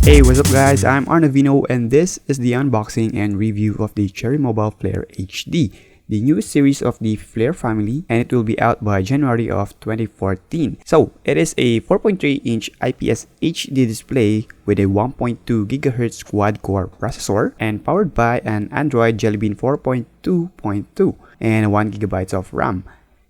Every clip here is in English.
Hey, what's up guys, I'm Arnavino and this is the unboxing and review of the Cherry Mobile Flare HD, the newest series of the Flare family, and it will be out by January of 2014. So, it is a 4.3-inch IPS HD display with a 1.2 GHz quad-core processor and powered by an Android Jellybean 4.2.2 and 1 GB of RAM.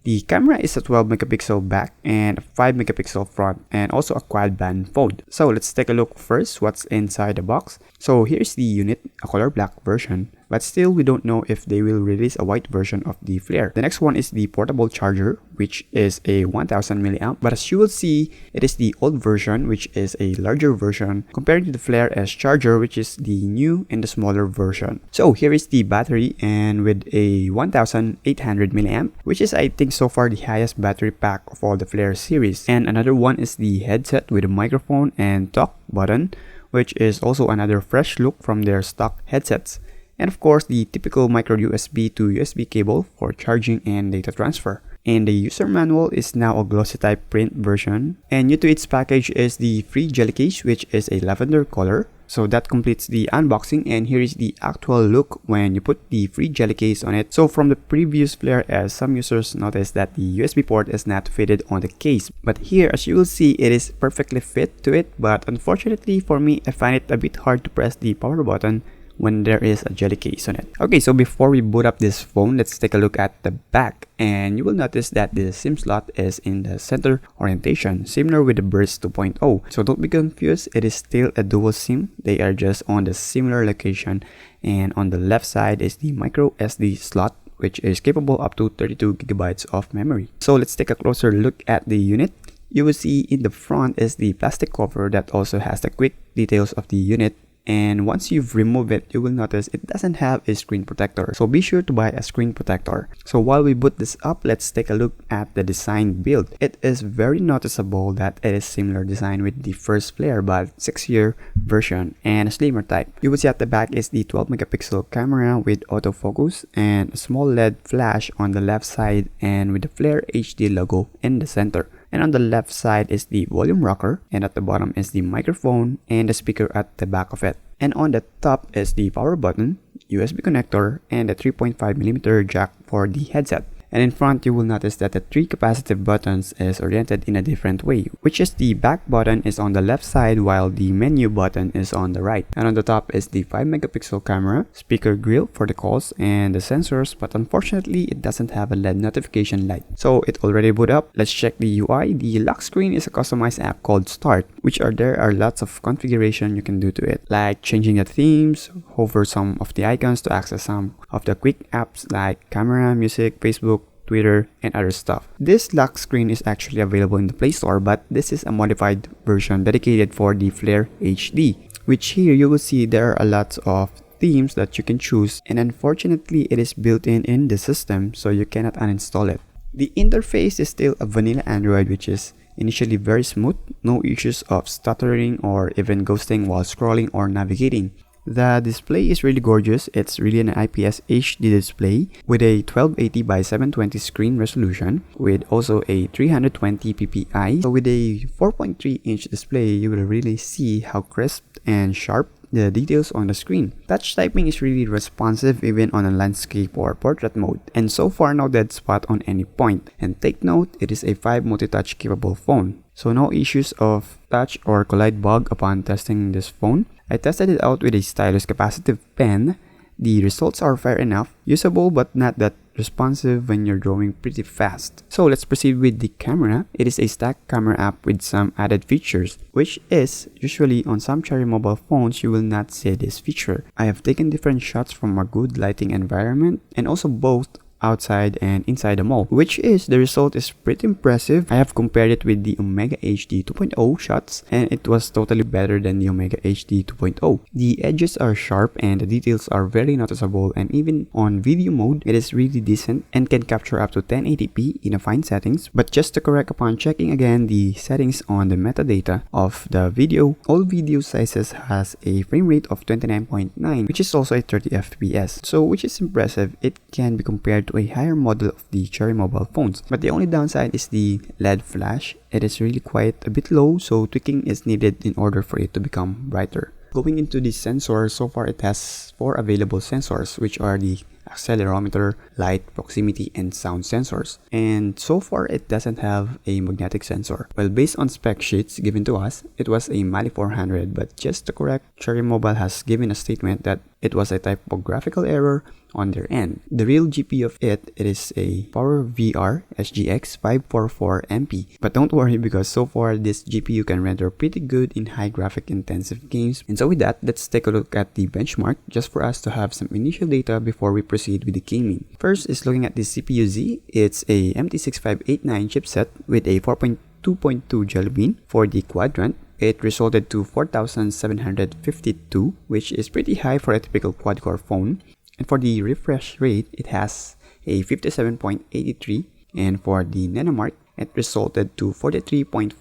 The camera is a 12 megapixel back and a 5 megapixel front and also a quad band mode. So let's take a look first what's inside the box. So here's the unit, a color black version, but still we don't know if they will release a white version of the Flare. The next one is the portable charger, which is a 1000 mAh, but as you will see, it is the old version, which is a larger version compared to the Flare S charger, which is the new and the smaller version. So here is the battery, and with a 1800 mAh, which is I think so far the highest battery pack of all the Flare series. And another one is the headset with a microphone and talk button, which is also another fresh look from their stock headsets. And of course, the typical micro USB to USB cable for charging and data transfer. And the user manual is now a glossy type print version. And new to its package is the free jelly case, which is a lavender color. So that completes the unboxing, and here is the actual look when you put the free jelly case on it. So from the previous Flare S, some users noticed that the USB port is not fitted on the case. But here, as you will see, it is perfectly fit to it. But unfortunately for me, I find it a bit hard to press the power button when there is a jelly case on it. Okay, so before we boot up this phone, let's take a look at the back, and you will notice that the SIM slot is in the center orientation, similar with the Burst 2.0. So don't be confused, it is still a dual SIM. They are just on the similar location, and on the left side is the micro SD slot, which is capable up to 32 GB of memory. So let's take a closer look at the unit. You will see in the front is the plastic cover that also has the quick details of the unit. And once you've removed it, you will notice it doesn't have a screen protector. So be sure to buy a screen protector. So while we boot this up, let's take a look at the design build. It is very noticeable that it is similar design with the first Flare, but 6-year version and a slimmer type. You will see at the back is the 12 megapixel camera with autofocus and a small LED flash on the left side and with the Flare HD logo in the center. And on the left side is the volume rocker, and at the bottom is the microphone and the speaker at the back of it. And on the top is the power button, USB connector, and a 3.5mm jack for the headset. And in front, you will notice that the 3 capacitive buttons is oriented in a different way, which is the back button is on the left side while the menu button is on the right. And on the top is the 5 megapixel camera, speaker grill for the calls, and the sensors, but unfortunately it doesn't have a LED notification light. So it already boot up. Let's check the UI. The lock screen is a customized app called Start, which there are lots of configuration you can do to it, like changing the themes, hover some of the icons to access some of the quick apps like camera, music, Facebook, Twitter, and other stuff. This lock screen is actually available in the Play Store, but this is a modified version dedicated for the Flare HD, which here you will see there are a lot of themes that you can choose, and unfortunately it is built in the system, so you cannot uninstall it. The interface is still a vanilla Android, which is initially very smooth, no issues of stuttering or even ghosting while scrolling or navigating. The display is really gorgeous. It's really an IPS HD display with a 1280 by 720 screen resolution with also a 320 ppi. So with a 4.3-inch display, you will really see how crisp and sharp the details on the screen. Touch typing is really responsive even on a landscape or portrait mode, and so far no dead spot on any point. And take note, it is a 5 multi-touch capable phone, so no issues of touch or collide bug upon testing this phone. I tested it out with a stylus capacitive pen. The results are fair enough, usable but not that responsive when you're drawing pretty fast. So let's proceed with the camera. It is a stacked camera app with some added features, which is usually on some Cherry mobile phones you will not see this feature. I have taken different shots from a good lighting environment and also both outside and inside the mall, which is the result is pretty impressive. I have compared it with the Omega HD 2.0 shots, and it was totally better than the Omega HD 2.0. The edges are sharp and the details are very noticeable, and even on video mode it is really decent and can capture up to 1080p in a fine settings. But just to correct, upon checking again the settings on the metadata of the video, all video sizes has a frame rate of 29.9, which is also a 30 fps, so which is impressive. It can be compared to a higher model of the Cherry mobile phones. But the only downside is the LED flash. It is really quite a bit low, so tweaking is needed in order for it to become brighter. Going into the sensors, so far it has 4 available sensors, which are the accelerometer, light, proximity, and sound sensors. And so far it doesn't have a magnetic sensor. Well, based on spec sheets given to us, it was a Mali 400, but just to correct, Cherry Mobile has given a statement that it was a typographical error on their end. The real GPU of it is a PowerVR SGX 544MP. But don't worry, because so far this GPU can render pretty good in high graphic intensive games. And so with that, let's take a look at the benchmark just for us to have some initial data before we proceed with the gaming. First is looking at the CPU-Z. It's a MT6589 chipset with a 4.2.2 Jellybean. For the quadrant, it resulted to 4752, which is pretty high for a typical quad-core phone. And for the refresh rate, it has a 57.83, and for the nanomark, it resulted to 43.4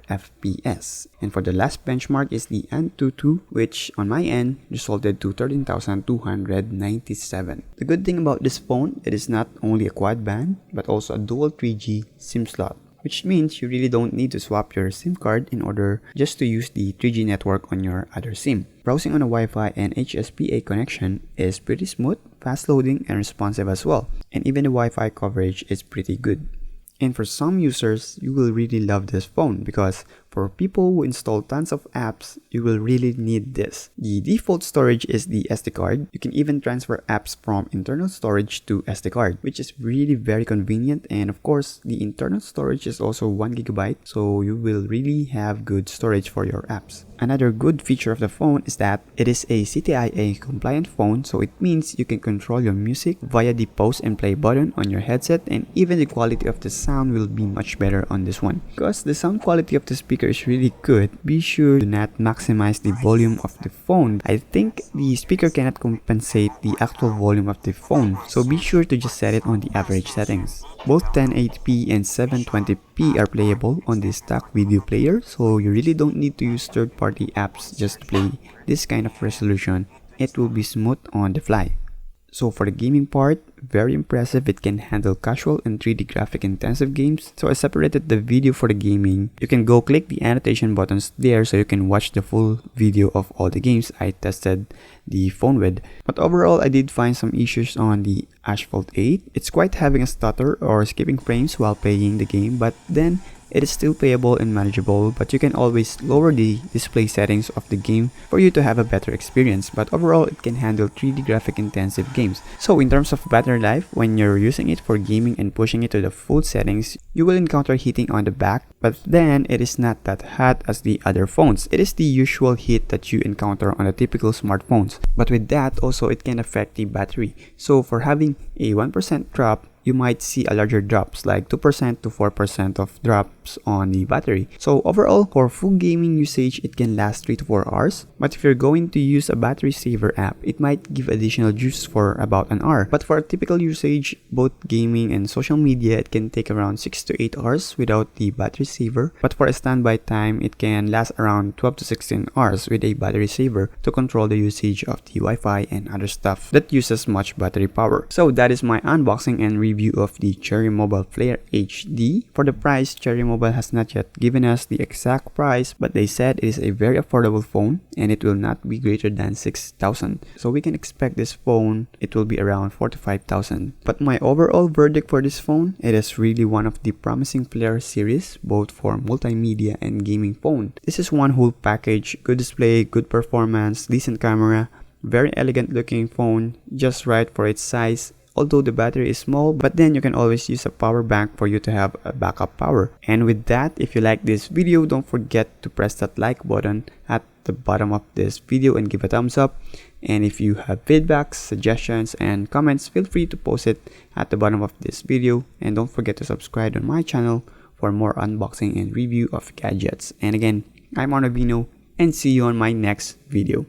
FPS. And for the last benchmark is the Antutu, which on my end resulted to 13,297. The good thing about this phone, it is not only a quad band, but also a dual 3G SIM slot, which means you really don't need to swap your SIM card in order just to use the 3G network on your other SIM. Browsing on a Wi-Fi and HSPA connection is pretty smooth, fast loading, and responsive as well. And even the Wi-Fi coverage is pretty good. And for some users, you will really love this phone because for people who install tons of apps, you will really need this. The default storage is the SD card. You can even transfer apps from internal storage to SD card, which is really very convenient. And of course, the internal storage is also 1 GB, so you will really have good storage for your apps. Another good feature of the phone is that it is a Ctia compliant phone, so it means you can control your music via the pause and play button on your headset, and even the quality of the sound will be much better on this one. Because the sound quality of the speaker is really good, be sure to not maximize the volume of the phone. I think the speaker cannot compensate the actual volume of the phone, so be sure to just set it on the average settings. Both 1080p and 720p are playable on the stock video player, so you really don't need to use third-party apps just to play this kind of resolution. It will be smooth on the fly. So for the gaming part, very impressive. It can handle casual and 3D graphic intensive games. So I separated the video for the gaming. You can go click the annotation buttons there so you can watch the full video of all the games I tested the phone with. But overall, I did find some issues on the Asphalt 8. It's quite having a stutter or skipping frames while playing the game, but then it is still playable and manageable, but you can always lower the display settings of the game for you to have a better experience. But overall, it can handle 3D graphic intensive games. So in terms of battery life, when you're using it for gaming and pushing it to the full settings, you will encounter heating on the back, but then it is not that hot as the other phones. It is the usual heat that you encounter on the typical smartphones. But with that, also it can affect the battery. So for having a 1% drop, you might see a larger drops like 2% to 4% of drops on the battery. So overall, for full gaming usage, it can last 3 to 4 hours. But if you're going to use a battery saver app, it might give additional juice for about an hour. But for a typical usage, both gaming and social media, it can take around 6 to 8 hours without the battery saver. But for a standby time, it can last around 12 to 16 hours with a battery saver to control the usage of the Wi-Fi and other stuff that uses much battery power. So that is my unboxing and review of the Cherry Mobile Flare HD. For the price, Cherry Mobile has not yet given us the exact price, but they said it is a very affordable phone and it will not be greater than 6,000. So we can expect this phone, it will be around 4 to 5,000. But my overall verdict for this phone, it is really one of the promising Flare series, both for multimedia and gaming phone. This is one whole package: good display, good performance, decent camera, very elegant looking phone, just right for its size. Although the battery is small, but then you can always use a power bank for you to have a backup power. And with that, if you like this video, don't forget to press that like button at the bottom of this video and give a thumbs up. And if you have feedbacks, suggestions, and comments, feel free to post it at the bottom of this video. And don't forget to subscribe on my channel for more unboxing and review of gadgets. And again, I'm Arnovino, and see you on my next video.